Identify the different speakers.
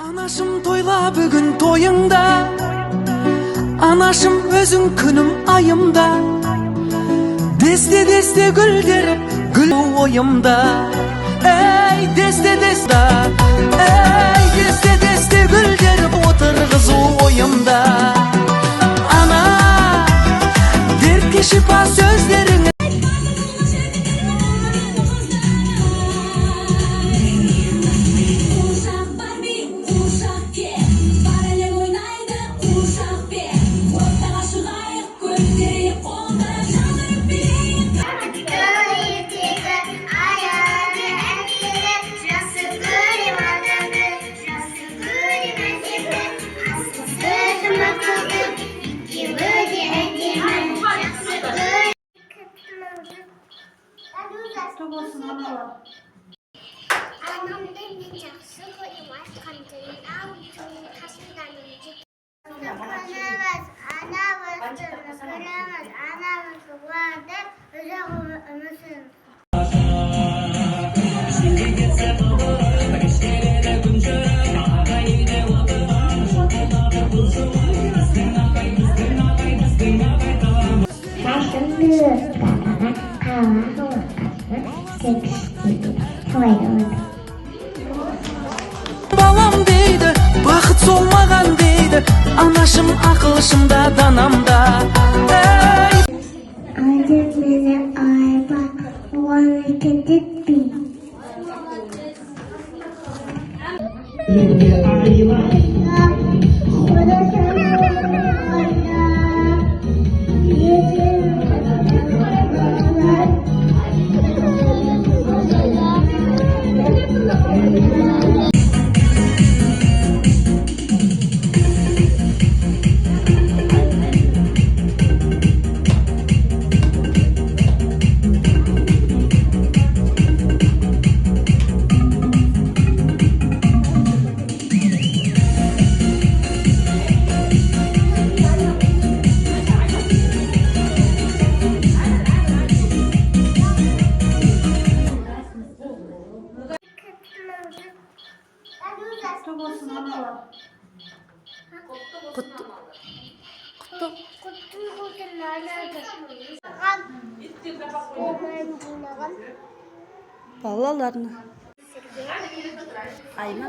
Speaker 1: Anашım toyla bugün toyыңda, anашым өзің күнім айымда, десте гүлдеріп гүл ойымда. Ей десте ей десте гүлдеріп отырғызу ойымда. Ана дертке шипа сөздерің.
Speaker 2: Anam beni жақсы көріп айтқандайын ау қасымданымды көреміз, анамызды көреміз, анамыз уады ұзақ өмірсін.
Speaker 1: Балам дейді, бақыт солмаған дейді, анашым ақылшымда данамда.
Speaker 2: Aldın beni ayba, onu gidip bir.
Speaker 3: Балаларны.
Speaker 2: Айма.